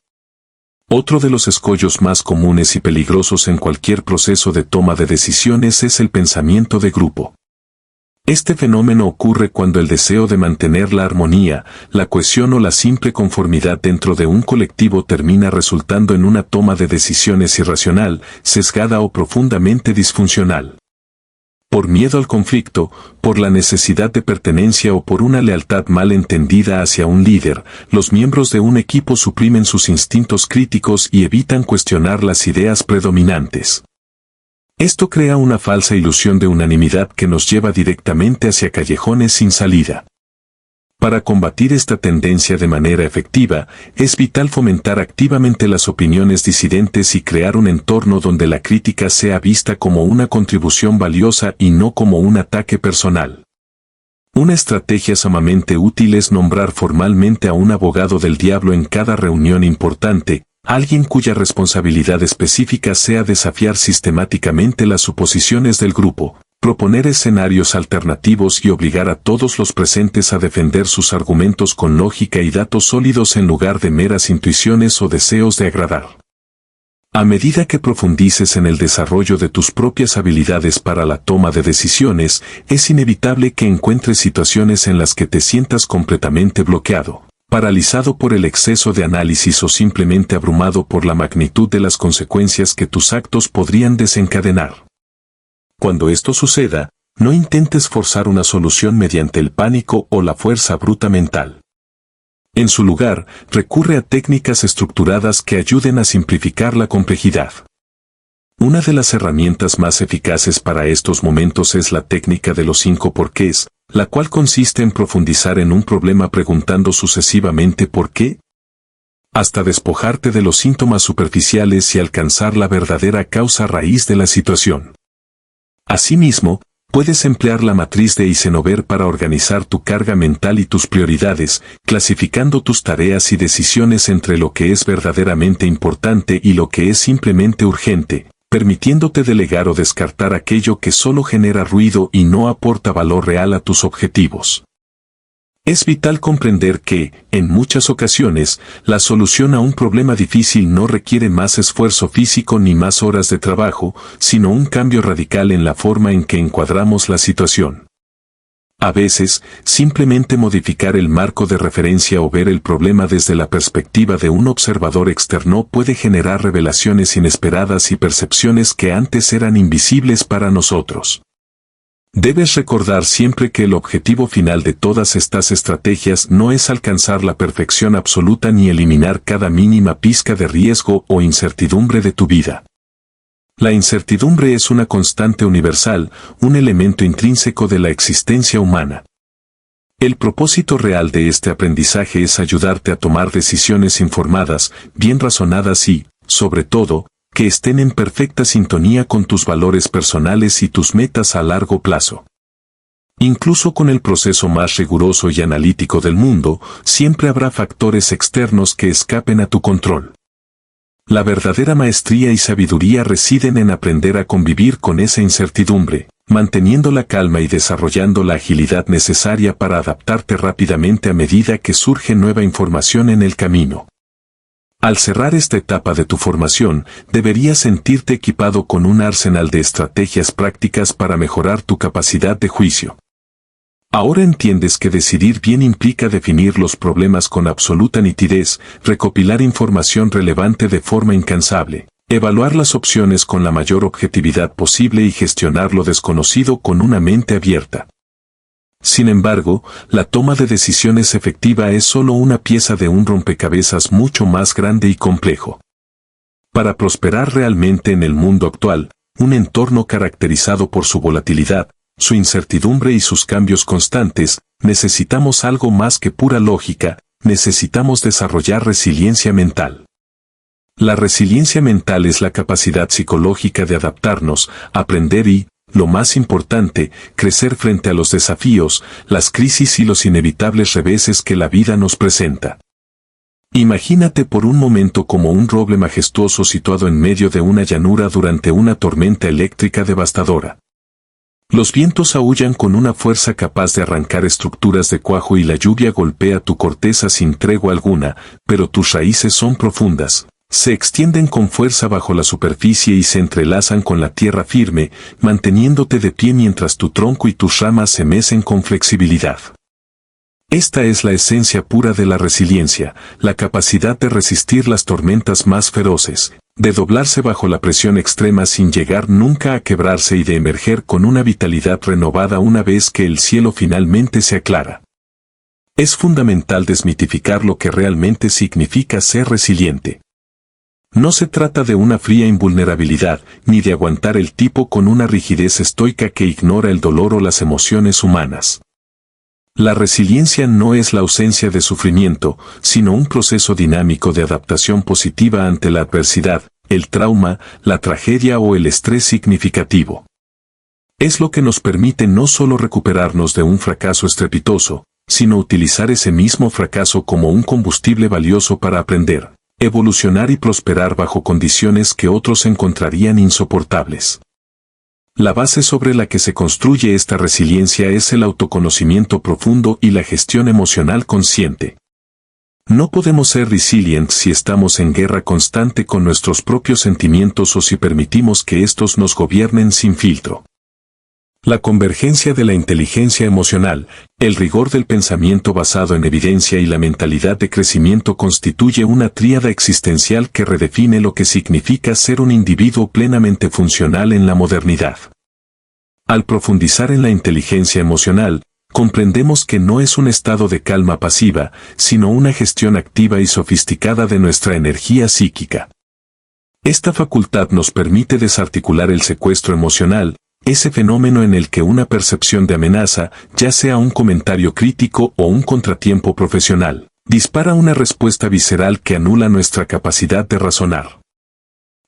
Otro de los escollos más comunes y peligrosos en cualquier proceso de toma de decisiones es el pensamiento de grupo. Este fenómeno ocurre cuando el deseo de mantener la armonía, la cohesión o la simple conformidad dentro de un colectivo termina resultando en una toma de decisiones irracional, sesgada o profundamente disfuncional. Por miedo al conflicto, por la necesidad de pertenencia o por una lealtad mal entendida hacia un líder, los miembros de un equipo suprimen sus instintos críticos y evitan cuestionar las ideas predominantes. Esto crea una falsa ilusión de unanimidad que nos lleva directamente hacia callejones sin salida. Para combatir esta tendencia de manera efectiva, es vital fomentar activamente las opiniones disidentes y crear un entorno donde la crítica sea vista como una contribución valiosa y no como un ataque personal. Una estrategia sumamente útil es nombrar formalmente a un abogado del diablo en cada reunión importante, alguien cuya responsabilidad específica sea desafiar sistemáticamente las suposiciones del grupo, proponer escenarios alternativos y obligar a todos los presentes a defender sus argumentos con lógica y datos sólidos en lugar de meras intuiciones o deseos de agradar. A medida que profundices en el desarrollo de tus propias habilidades para la toma de decisiones, es inevitable que encuentres situaciones en las que te sientas completamente bloqueado, paralizado por el exceso de análisis o simplemente abrumado por la magnitud de las consecuencias que tus actos podrían desencadenar. Cuando esto suceda, no intentes forzar una solución mediante el pánico o la fuerza bruta mental. En su lugar, recurre a técnicas estructuradas que ayuden a simplificar la complejidad. Una de las herramientas más eficaces para estos momentos es la técnica de los 5 porqués, la cual consiste en profundizar en un problema preguntando sucesivamente ¿por qué?, hasta despojarte de los síntomas superficiales y alcanzar la verdadera causa raíz de la situación. Asimismo, puedes emplear la matriz de Eisenhower para organizar tu carga mental y tus prioridades, clasificando tus tareas y decisiones entre lo que es verdaderamente importante y lo que es simplemente urgente, permitiéndote delegar o descartar aquello que solo genera ruido y no aporta valor real a tus objetivos. Es vital comprender que, en muchas ocasiones, la solución a un problema difícil no requiere más esfuerzo físico ni más horas de trabajo, sino un cambio radical en la forma en que encuadramos la situación. A veces, simplemente modificar el marco de referencia o ver el problema desde la perspectiva de un observador externo puede generar revelaciones inesperadas y percepciones que antes eran invisibles para nosotros. Debes recordar siempre que el objetivo final de todas estas estrategias no es alcanzar la perfección absoluta ni eliminar cada mínima pizca de riesgo o incertidumbre de tu vida. La incertidumbre es una constante universal, un elemento intrínseco de la existencia humana. El propósito real de este aprendizaje es ayudarte a tomar decisiones informadas, bien razonadas y, sobre todo, que estén en perfecta sintonía con tus valores personales y tus metas a largo plazo. Incluso con el proceso más riguroso y analítico del mundo, siempre habrá factores externos que escapen a tu control. La verdadera maestría y sabiduría residen en aprender a convivir con esa incertidumbre, manteniendo la calma y desarrollando la agilidad necesaria para adaptarte rápidamente a medida que surge nueva información en el camino. Al cerrar esta etapa de tu formación, deberías sentirte equipado con un arsenal de estrategias prácticas para mejorar tu capacidad de juicio. Ahora entiendes que decidir bien implica definir los problemas con absoluta nitidez, recopilar información relevante de forma incansable, evaluar las opciones con la mayor objetividad posible y gestionar lo desconocido con una mente abierta. Sin embargo, la toma de decisiones efectiva es solo una pieza de un rompecabezas mucho más grande y complejo. Para prosperar realmente en el mundo actual, un entorno caracterizado por su volatilidad, su incertidumbre y sus cambios constantes, necesitamos algo más que pura lógica, necesitamos desarrollar resiliencia mental. La resiliencia mental es la capacidad psicológica de adaptarnos, aprender y, lo más importante, crecer frente a los desafíos, las crisis y los inevitables reveses que la vida nos presenta. Imagínate por un momento como un roble majestuoso situado en medio de una llanura durante una tormenta eléctrica devastadora. Los vientos aúllan con una fuerza capaz de arrancar estructuras de cuajo y la lluvia golpea tu corteza sin tregua alguna, pero tus raíces son profundas. Se extienden con fuerza bajo la superficie y se entrelazan con la tierra firme, manteniéndote de pie mientras tu tronco y tus ramas se mecen con flexibilidad. Esta es la esencia pura de la resiliencia, la capacidad de resistir las tormentas más feroces, de doblarse bajo la presión extrema sin llegar nunca a quebrarse y de emerger con una vitalidad renovada una vez que el cielo finalmente se aclara. Es fundamental desmitificar lo que realmente significa ser resiliente. No se trata de una fría invulnerabilidad, ni de aguantar el tipo con una rigidez estoica que ignora el dolor o las emociones humanas. La resiliencia no es la ausencia de sufrimiento, sino un proceso dinámico de adaptación positiva ante la adversidad, el trauma, la tragedia o el estrés significativo. Es lo que nos permite no solo recuperarnos de un fracaso estrepitoso, sino utilizar ese mismo fracaso como un combustible valioso para aprender, evolucionar y prosperar bajo condiciones que otros encontrarían insoportables. La base sobre la que se construye esta resiliencia es el autoconocimiento profundo y la gestión emocional consciente. No podemos ser resilientes si estamos en guerra constante con nuestros propios sentimientos o si permitimos que estos nos gobiernen sin filtro. La convergencia de la inteligencia emocional, el rigor del pensamiento basado en evidencia y la mentalidad de crecimiento constituye una tríada existencial que redefine lo que significa ser un individuo plenamente funcional en la modernidad. Al profundizar en la inteligencia emocional, comprendemos que no es un estado de calma pasiva, sino una gestión activa y sofisticada de nuestra energía psíquica. Esta facultad nos permite desarticular el secuestro emocional, ese fenómeno en el que una percepción de amenaza, ya sea un comentario crítico o un contratiempo profesional, dispara una respuesta visceral que anula nuestra capacidad de razonar.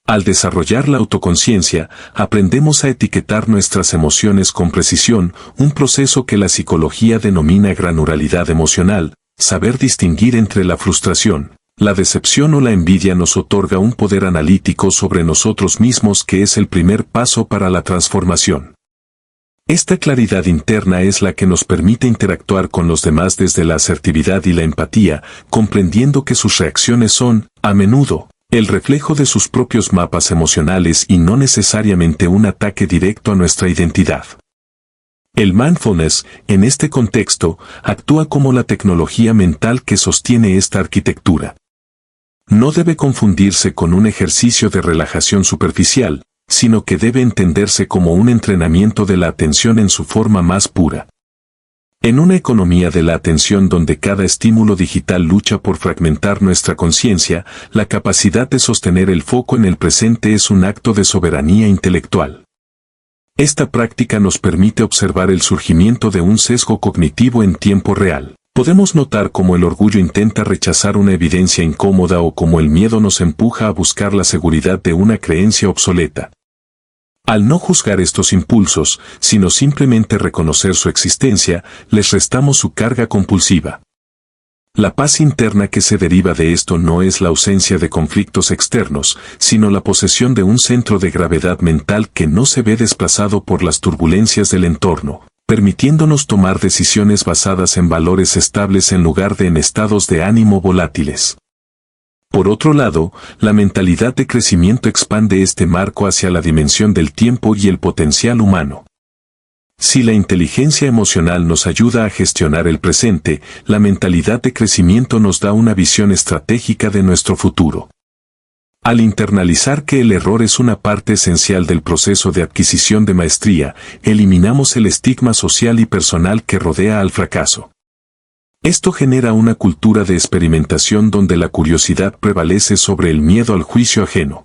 Al desarrollar la autoconciencia, aprendemos a etiquetar nuestras emociones con precisión, un proceso que la psicología denomina granularidad emocional. Saber distinguir entre la frustración, la decepción o la envidia nos otorga un poder analítico sobre nosotros mismos que es el primer paso para la transformación. Esta claridad interna es la que nos permite interactuar con los demás desde la asertividad y la empatía, comprendiendo que sus reacciones son, a menudo, el reflejo de sus propios mapas emocionales y no necesariamente un ataque directo a nuestra identidad. El mindfulness, en este contexto, actúa como la tecnología mental que sostiene esta arquitectura. No debe confundirse con un ejercicio de relajación superficial, sino que debe entenderse como un entrenamiento de la atención en su forma más pura. En una economía de la atención donde cada estímulo digital lucha por fragmentar nuestra conciencia, la capacidad de sostener el foco en el presente es un acto de soberanía intelectual. Esta práctica nos permite observar el surgimiento de un sesgo cognitivo en tiempo real. Podemos notar cómo el orgullo intenta rechazar una evidencia incómoda o cómo el miedo nos empuja a buscar la seguridad de una creencia obsoleta. Al no juzgar estos impulsos, sino simplemente reconocer su existencia, les restamos su carga compulsiva. La paz interna que se deriva de esto no es la ausencia de conflictos externos, sino la posesión de un centro de gravedad mental que no se ve desplazado por las turbulencias del entorno, permitiéndonos tomar decisiones basadas en valores estables en lugar de en estados de ánimo volátiles. Por otro lado, la mentalidad de crecimiento expande este marco hacia la dimensión del tiempo y el potencial humano. Si la inteligencia emocional nos ayuda a gestionar el presente, la mentalidad de crecimiento nos da una visión estratégica de nuestro futuro. Al internalizar que el error es una parte esencial del proceso de adquisición de maestría, eliminamos el estigma social y personal que rodea al fracaso. Esto genera una cultura de experimentación donde la curiosidad prevalece sobre el miedo al juicio ajeno.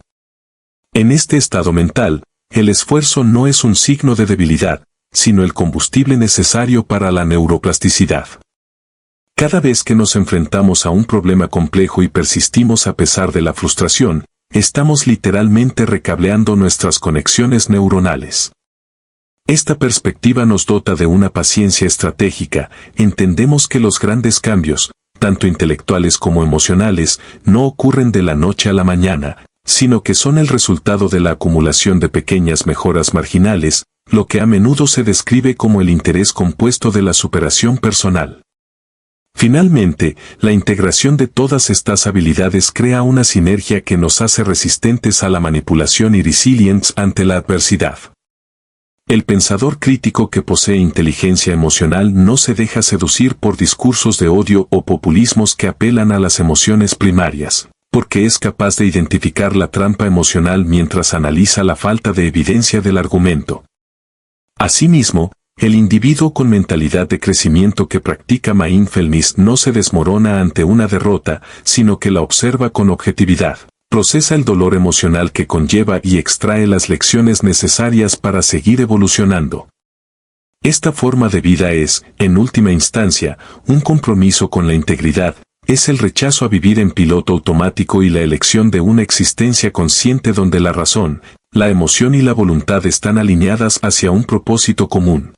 En este estado mental, el esfuerzo no es un signo de debilidad, sino el combustible necesario para la neuroplasticidad. Cada vez que nos enfrentamos a un problema complejo y persistimos a pesar de la frustración, estamos literalmente recableando nuestras conexiones neuronales. Esta perspectiva nos dota de una paciencia estratégica. Entendemos que los grandes cambios, tanto intelectuales como emocionales, no ocurren de la noche a la mañana, sino que son el resultado de la acumulación de pequeñas mejoras marginales, lo que a menudo se describe como el interés compuesto de la superación personal. Finalmente, la integración de todas estas habilidades crea una sinergia que nos hace resistentes a la manipulación y resilientes ante la adversidad. El pensador crítico que posee inteligencia emocional no se deja seducir por discursos de odio o populismos que apelan a las emociones primarias, porque es capaz de identificar la trampa emocional mientras analiza la falta de evidencia del argumento. Asimismo, el individuo con mentalidad de crecimiento que practica mindfulness no se desmorona ante una derrota, sino que la observa con objetividad, procesa el dolor emocional que conlleva y extrae las lecciones necesarias para seguir evolucionando. Esta forma de vida es, en última instancia, un compromiso con la integridad, es el rechazo a vivir en piloto automático y la elección de una existencia consciente donde la razón, la emoción y la voluntad están alineadas hacia un propósito común.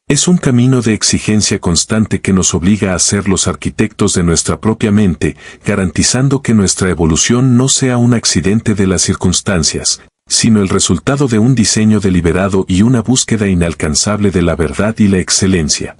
Es un camino de exigencia constante que nos obliga a ser los arquitectos de nuestra propia mente, garantizando que nuestra evolución no sea un accidente de las circunstancias, sino el resultado de un diseño deliberado y una búsqueda inalcanzable de la verdad y la excelencia.